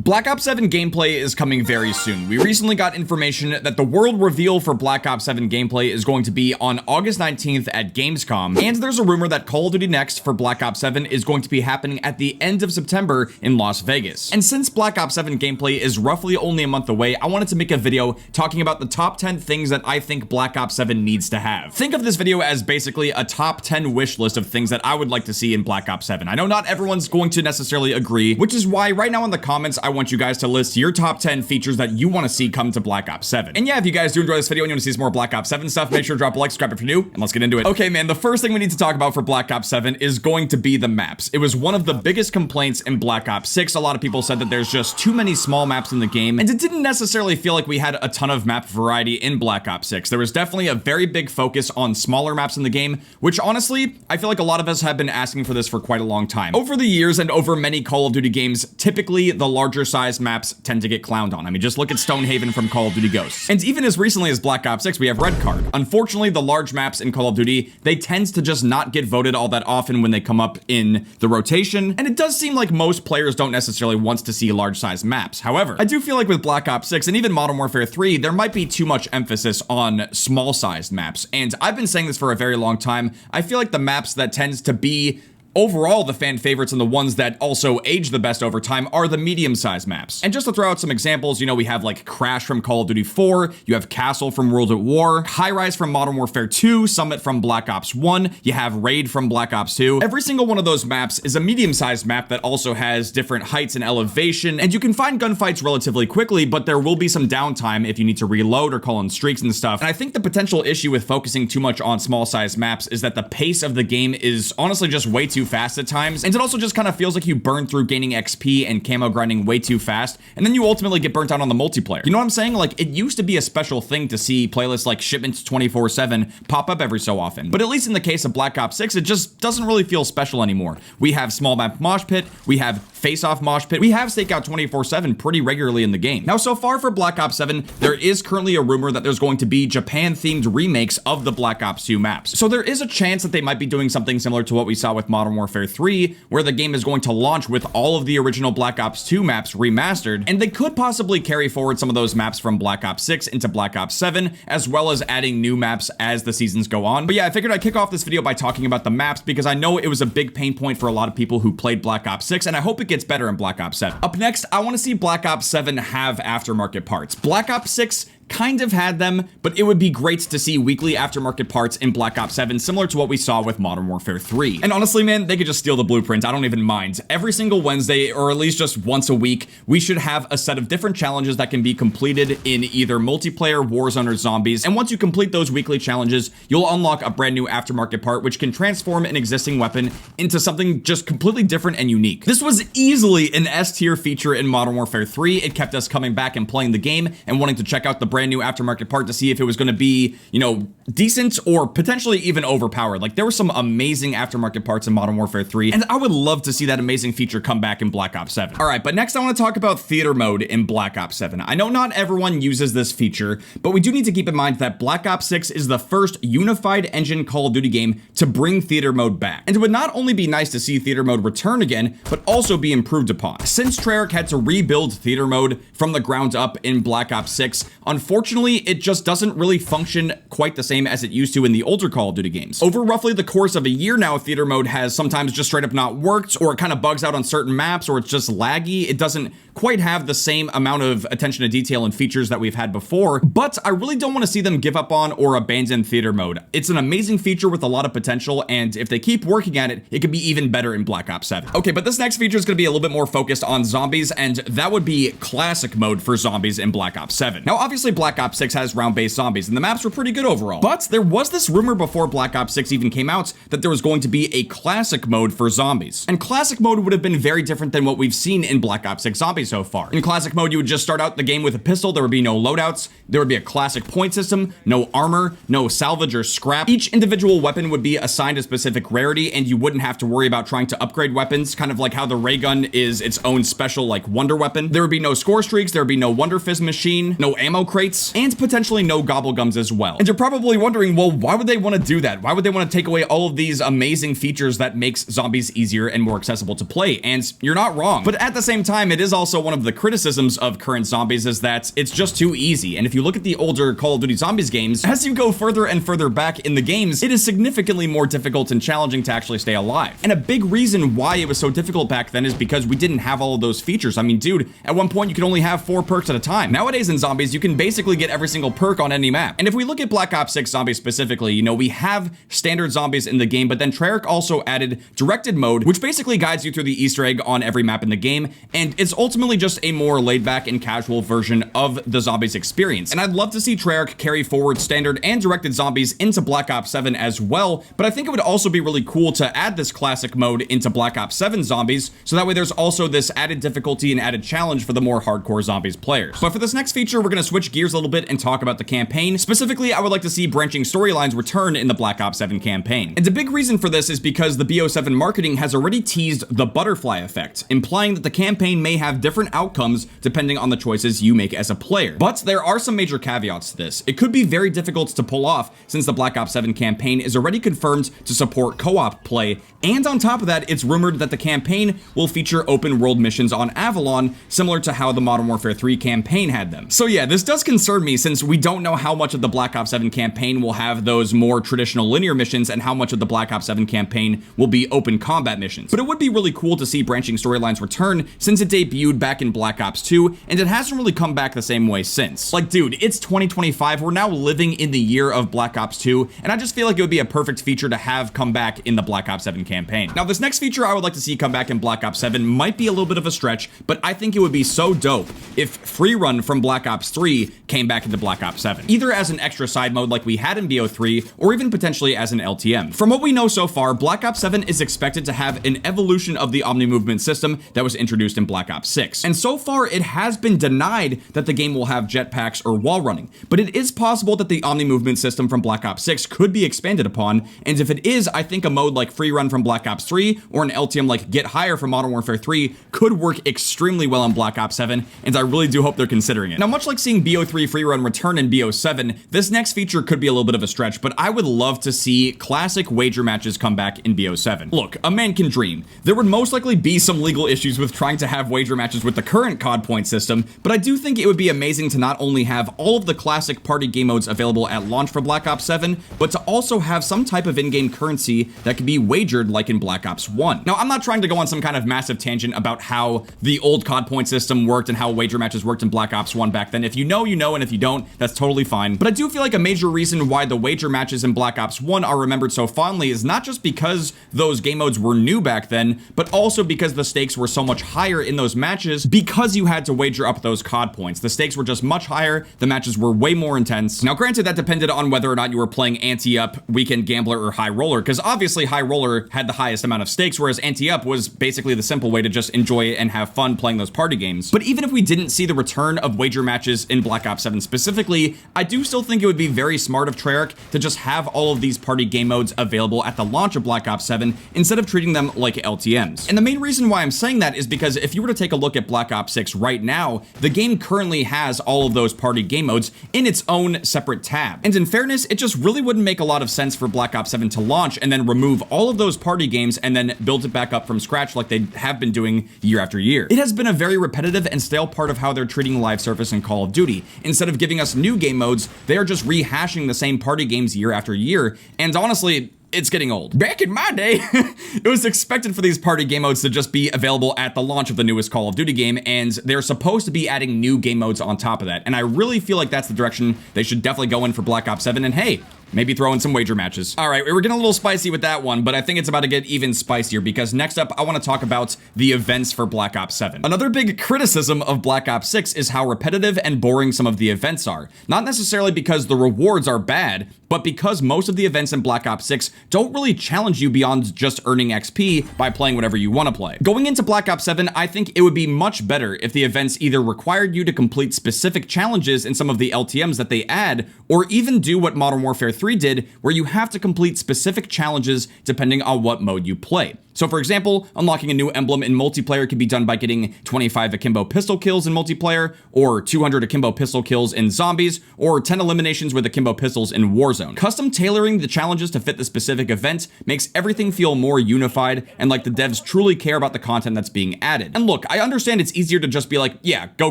Black Ops 7 gameplay is coming very soon. We recently got information that the world reveal for Black Ops 7 gameplay is going to be on August 19th at Gamescom, and there's a rumor that Call of Duty Next for Black Ops 7 is going to be happening at the end of September in Las Vegas. And since Black Ops 7 gameplay is roughly only a month away, I wanted to make a video talking about the top 10 things that I think Black Ops 7 needs to have. Think of this video as basically a top 10 wish list of things that I would like to see in Black Ops 7. I know not everyone's going to necessarily agree, which is why right now in the comments, I want you guys to list your top 10 features that you want to see come to Black Ops 7. And yeah, if you guys do enjoy this video and you want to see some more Black Ops 7 stuff, make sure to drop a like, subscribe if you're new, and let's get into it. Okay, man, the first thing we need to talk about for Black Ops 7 is going to be the maps. It was one of the biggest complaints in Black Ops 6. A lot of people said that there's just too many small maps in the game, and it didn't necessarily feel like we had a ton of map variety in Black Ops 6. There was definitely a very big focus on smaller maps in the game, which honestly, I feel like a lot of us have been asking for this for quite a long time. Over the years and over many Call of Duty games, typically the larger size maps tend to get clowned on. I mean, just look at Stonehaven from Call of Duty Ghosts. And even as recently as Black Ops 6, we have Red Card. Unfortunately, the large maps in Call of Duty, they tend to just not get voted all that often when they come up in the rotation, and it does seem like most players don't necessarily want to see large size maps. However, I do feel like with Black Ops 6 and even Modern Warfare 3, there might be too much emphasis on small sized maps. And I've been saying this for a very long time. I feel like the maps that tends to be overall the fan favorites and the ones that also age the best over time are the medium-sized maps. And just to throw out some examples, you know, we have like Crash from Call of Duty 4, you have Castle from World at War, High Rise from Modern Warfare 2, Summit from Black Ops 1, you have Raid from Black Ops 2. Every single one of those maps is a medium-sized map that also has different heights and elevation, and you can find gunfights relatively quickly, but there will be some downtime if you need to reload or call in streaks and stuff. And I think the potential issue with focusing too much on small-sized maps is that the pace of the game is honestly just way too fast at times, and it also just kind of feels like you burn through gaining XP and camo grinding way too fast, and then you ultimately get burnt out on the multiplayer. You know what I'm saying? Like, it used to be a special thing to see playlists like Shipments 24/7 pop up every so often, but at least in the case of Black Ops 6, it just doesn't really feel special anymore. We have Small Map Mosh Pit, we have Face-Off Mosh Pit, we have Stakeout 24/7 pretty regularly in the game. Now, so far for Black Ops 7, there is currently a rumor that there's going to be Japan-themed remakes of the Black Ops 2 maps. So there is a chance that they might be doing something similar to what we saw with Modern Warfare 3, where the game is going to launch with all of the original Black Ops 2 maps remastered, and they could possibly carry forward some of those maps from Black Ops 6 into Black Ops 7, as well as adding new maps as the seasons go on. But yeah, I figured I'd kick off this video by talking about the maps because I know it was a big pain point for a lot of people who played Black Ops 6, and I hope it gets better in Black Ops 7. Up next, I want to see Black Ops 7 have aftermarket parts. Black Ops 6 kind of had them, but it would be great to see weekly aftermarket parts in Black Ops 7, similar to what we saw with Modern Warfare 3. And honestly, man, they could just steal the blueprint. I don't even mind. Every single Wednesday, or at least just once a week, we should have a set of different challenges that can be completed in either multiplayer, Warzone, or Zombies. And once you complete those weekly challenges, you'll unlock a brand new aftermarket part, which can transform an existing weapon into something just completely different and unique. This was easily an S-tier feature in Modern Warfare 3. It kept us coming back and playing the game and wanting to check out the brand new aftermarket part to see if it was going to be, you know, decent or potentially even overpowered. Like, there were some amazing aftermarket parts in Modern Warfare 3, and I would love to see that amazing feature come back in Black Ops 7. All right, but next I want to talk about Theater Mode in Black Ops 7. I know not everyone uses this feature, but we do need to keep in mind that Black Ops 6 is the first unified engine Call of Duty game to bring Theater Mode back. And it would not only be nice to see Theater Mode return again, but also be improved upon. Since Treyarch had to rebuild Theater Mode from the ground up in Black Ops 6, unfortunately, it just doesn't really function quite the same as it used to in the older Call of Duty games. Over roughly the course of a year now, Theater Mode has sometimes just straight up not worked, or it kind of bugs out on certain maps, or it's just laggy. It doesn't quite have the same amount of attention to detail and features that we've had before, but I really don't want to see them give up on or abandon Theater Mode. It's an amazing feature with a lot of potential, and if they keep working at it, it could be even better in Black Ops 7. Okay, but this next feature is going to be a little bit more focused on zombies, and that would be Classic Mode for zombies in Black Ops 7. Now, obviously, Black Ops 6 has round-based zombies, and the maps were pretty good overall, but there was this rumor before Black Ops 6 even came out that there was going to be a Classic Mode for zombies. And Classic Mode would have been very different than what we've seen in Black Ops 6 Zombies so far. In Classic Mode, you would just start out the game with a pistol, there would be no loadouts, there would be a classic point system, no armor, no salvage or scrap. Each individual weapon would be assigned a specific rarity, and you wouldn't have to worry about trying to upgrade weapons, kind of like how the ray gun is its own special, like, wonder weapon. There would be no score streaks, there would be no Wonder Fist machine, no ammo crates, rates, and potentially no gobblegums as well. And you're probably wondering, well, why would they want to do that? Why would they want to take away all of these amazing features that makes zombies easier and more accessible to play? And you're not wrong. But at the same time, it is also one of the criticisms of current zombies is that it's just too easy. And if you look at the older Call of Duty Zombies games, as you go further and further back in the games, it is significantly more difficult and challenging to actually stay alive. And a big reason why it was so difficult back then is because we didn't have all of those features. I mean, dude, at one point you could only have 4 perks at a time. Nowadays in zombies, you can basically get every single perk on any map. And if we look at Black Ops 6 zombies specifically, you know, we have standard zombies in the game, but then Treyarch also added directed mode, which basically guides you through the Easter egg on every map in the game. And it's ultimately just a more laid back and casual version of the zombies experience. And I'd love to see Treyarch carry forward standard and directed zombies into Black Ops 7 as well, but I think it would also be really cool to add this classic mode into Black Ops 7 zombies, so that way there's also this added difficulty and added challenge for the more hardcore zombies players. But for this next feature, we're going to switch gears a little bit and talk about the campaign. Specifically, I would like to see branching storylines return in the Black Ops 7 campaign. And a big reason for this is because the BO7 marketing has already teased the butterfly effect, implying that the campaign may have different outcomes depending on the choices you make as a player. But there are some major caveats to this. It could be very difficult to pull off since the Black Ops 7 campaign is already confirmed to support co-op play, and on top of that, it's rumored that the campaign will feature open world missions on Avalon, similar to how the Modern Warfare 3 campaign had them. So yeah, this does concern me since we don't know how much of the Black Ops 7 campaign will have those more traditional linear missions and how much of the Black Ops 7 campaign will be open combat missions. But it would be really cool to see branching storylines return since it debuted back in Black Ops 2, and it hasn't really come back the same way since. Like, dude, it's 2025, we're now living in the year of Black Ops 2, and I just feel like it would be a perfect feature to have come back in the Black Ops 7 campaign. Now, this next feature I would like to see come back in Black Ops 7 might be a little bit of a stretch, but I think it would be so dope if Free Run from Black Ops 3 came back into Black Ops 7, either as an extra side mode like we had in BO3, or even potentially as an LTM. From what we know so far, Black Ops 7 is expected to have an evolution of the Omni movement system that was introduced in Black Ops 6. And so far, it has been denied that the game will have jetpacks or wall running, but it is possible that the Omni movement system from Black Ops 6 could be expanded upon, and if it is, I think a mode like Free Run from Black Ops 3 or an LTM like Get Higher from Modern Warfare 3 could work extremely well in Black Ops 7, and I really do hope they're considering it. Now, much like seeing BO3 Free Run return in BO7, this next feature could be a little bit of a stretch, but I would love to see classic wager matches come back in BO7. Look, a man can dream. There would most likely be some legal issues with trying to have wager matches with the current COD point system, but I do think it would be amazing to not only have all of the classic party game modes available at launch for Black Ops 7, but to also have some type of in-game currency that could be wagered like in Black Ops 1. Now, I'm not trying to go on some kind of massive tangent about how the old COD point system worked and how wager matches worked in Black Ops 1 back then. If you know, you know, and if you don't, that's totally fine. But I do feel like a major reason why the wager matches in Black Ops 1 are remembered so fondly is not just because those game modes were new back then, but also because the stakes were so much higher in those matches because you had to wager up those COD points. The stakes were just much higher, the matches were way more intense. Now, granted, that depended on whether or not you were playing ante-up, weekend gambler, or high roller, because obviously high roller had the highest amount of stakes, whereas ante-up was basically the simple way to just enjoy and have fun playing those party games. But even if we didn't see the return of wager matches in Black Ops 7 specifically, I do still think it would be very smart of Treyarch to just have all of these party game modes available at the launch of Black Ops 7 instead of treating them like LTMs. And the main reason why I'm saying that is because if you were to take a look at Black Ops 6 right now, the game currently has all of those party game modes in its own separate tab. And in fairness, it just really wouldn't make a lot of sense for Black Ops 7 to launch and then remove all of those party games and then build it back up from scratch like they have been doing year after year. It has been a very repetitive and stale part of how they're treating live service in Call of Duty. Instead of giving us new game modes, they are just rehashing the same party games year after year, and honestly, it's getting old. Back in my day, it was expected for these party game modes to just be available at the launch of the newest Call of Duty game, and they're supposed to be adding new game modes on top of that. And I really feel like that's the direction they should definitely go in for Black Ops 7, and hey, maybe throw in some wager matches. All right, we were getting a little spicy with that one, but I think it's about to get even spicier because next up, I want to talk about the events for Black Ops 7. Another big criticism of Black Ops 6 is how repetitive and boring some of the events are. Not necessarily because the rewards are bad, but because most of the events in Black Ops 6 don't really challenge you beyond just earning XP by playing whatever you want to play. Going into Black Ops 7, I think it would be much better if the events either required you to complete specific challenges in some of the LTMs that they add, or even do what Modern Warfare 3 did, where you have to complete specific challenges depending on what mode you play. So for example, unlocking a new emblem in multiplayer can be done by getting 25 akimbo pistol kills in multiplayer, or 200 akimbo pistol kills in zombies, or 10 eliminations with akimbo pistols in Warzone. Custom tailoring the challenges to fit the specific event makes everything feel more unified and like the devs truly care about the content that's being added. And look, I understand it's easier to just be like, yeah, go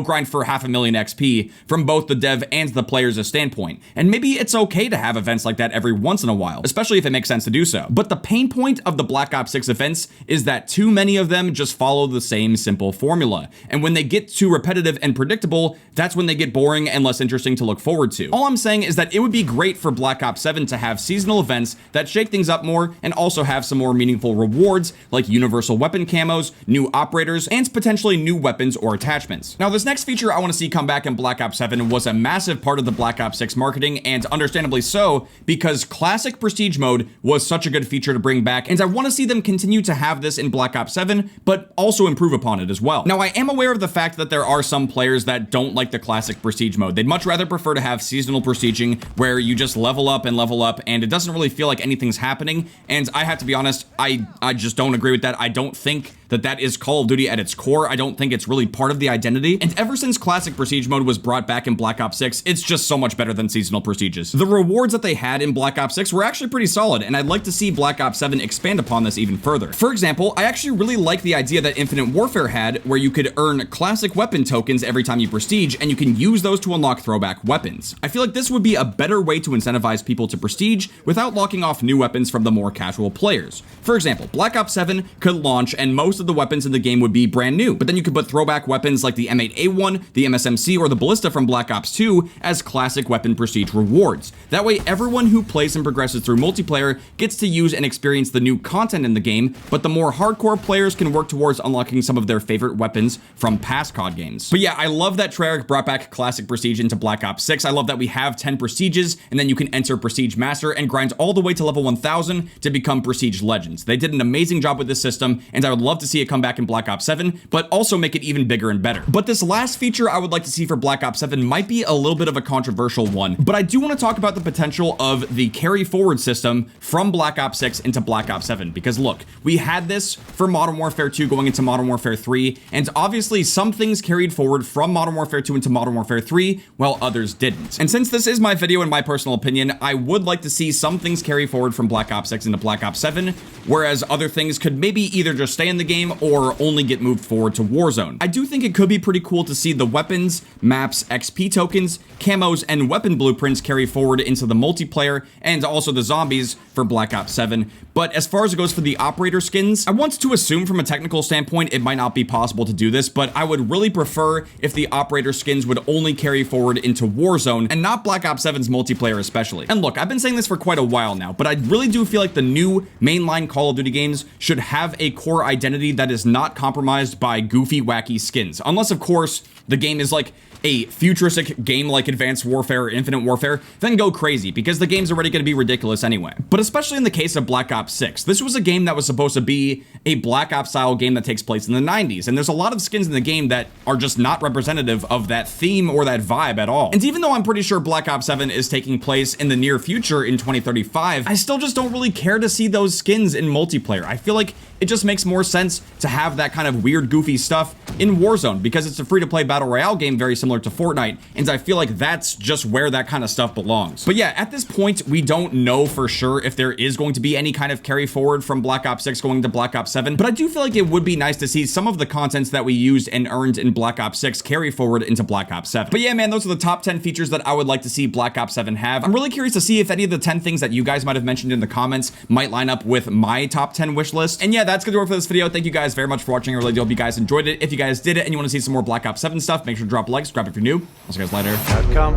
grind for 500,000 XP from both the dev and the player's standpoint. And maybe it's okay to have events like that every once in a while, especially if it makes sense to do so. But the pain point of the Black Ops 6 events is that too many of them just follow the same simple formula. And when they get too repetitive and predictable, that's when they get boring and less interesting to look forward to. All I'm saying is that it would be great for Black Ops 7 to have seasonal events that shake things up more and also have some more meaningful rewards like universal weapon camos, new operators, and potentially new weapons or attachments. Now, this next feature I want to see come back in Black Ops 7 was a massive part of the Black Ops 6 marketing, and understandably so, because Classic Prestige Mode was such a good feature to bring back, and I want to see them continue to have this in Black Ops 7, but also improve upon it as well. Now, I am aware of the fact that there are some players that don't like the Classic Prestige Mode. They'd much rather prefer to have seasonal prestiging, where you just level up, and it doesn't really feel like anything's happening, and I have to be honest, I just don't agree with that. I don't think that is Call of Duty at its core. I don't think it's really part of the identity. And ever since Classic Prestige Mode was brought back in Black Ops 6, it's just so much better than seasonal prestiges. The rewards that they had in Black Ops 6 were actually pretty solid, and I'd like to see Black Ops 7 expand upon this even further. For example, I actually really like the idea that Infinite Warfare had, where you could earn classic weapon tokens every time you prestige, and you can use those to unlock throwback weapons. I feel like this would be a better way to incentivize people to prestige without locking off new weapons from the more casual players. For example, Black Ops 7 could launch, and most of the weapons in the game would be brand new, but then you could put throwback weapons like the M8A1, the MSMC, or the Ballista from Black Ops 2 as classic weapon prestige rewards. That way, everyone who plays and progresses through multiplayer gets to use and experience the new content in the game, but the more hardcore players can work towards unlocking some of their favorite weapons from past COD games. But yeah, I love that Treyarch brought back classic prestige into Black Ops 6. I love that we have 10 prestiges, and then you can enter Prestige Master and grind all the way to level 1000 to become Prestige Legends. They did an amazing job with this system, and I would love to see it come back in Black Ops 7, but also make it even bigger and better. But this last feature I would like to see for Black Ops 7 might be a little bit of a controversial one, but I do want to talk about the potential of the carry forward system from Black Ops 6 into Black Ops 7, because look, we had this for Modern Warfare 2 going into Modern Warfare 3, and obviously some things carried forward from Modern Warfare 2 into Modern Warfare 3, while others didn't. And since this is my video and my personal opinion, I would like to see some things carry forward from Black Ops 6 into Black Ops 7, whereas other things could maybe either just stay in the game or only get moved forward to Warzone. I do think it could be pretty cool to see the weapons, maps, XP tokens, camos, and weapon blueprints carry forward into the multiplayer and also the zombies for Black Ops 7. But as far as it goes for the operator skins, I want to assume from a technical standpoint it might not be possible to do this, but I would really prefer if the operator skins would only carry forward into Warzone and not Black Ops 7's multiplayer especially. And look, I've been saying this for quite a while now, but I really do feel like the new mainline Call of Duty games should have a core identity that is not compromised by goofy, wacky skins. Unless, of course, the game is like a futuristic game like Advanced Warfare or Infinite Warfare, then go crazy, because the game's already going to be ridiculous anyway. But especially in the case of Black Ops 6, this was a game that was supposed to be a Black Ops style game that takes place in the 90s, and there's a lot of skins in the game that are just not representative of that theme or that vibe at all. And even though I'm pretty sure Black Ops 7 is taking place in the near future in 2035, I still just don't really care to see those skins in multiplayer. I feel like it just makes more sense to have that kind of weird, goofy stuff in Warzone, because it's a free-to-play battle royale game very similar to Fortnite, and I feel like that's just where that kind of stuff belongs. But yeah, at this point, we don't know for sure if there is going to be any kind of carry forward from Black Ops 6 going to Black Ops 7, but I do feel like it would be nice to see some of the contents that we used and earned in Black Ops 6 carry forward into Black Ops 7. But yeah, man, those are the top 10 features that I would like to see Black Ops 7 have. I'm really curious to see if any of the 10 things that you guys might have mentioned in the comments might line up with my top 10 wish list. And yeah, that's gonna do it for this video. Thank you guys very much for watching. I really do hope you guys enjoyed it. If you guys did it and you want to see some more Black Ops 7 stuff, make sure to drop a like, subscribe if you're new. I'll see you guys later. Outcome.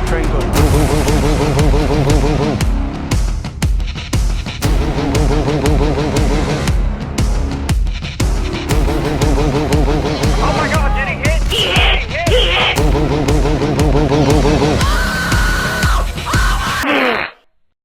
Train going.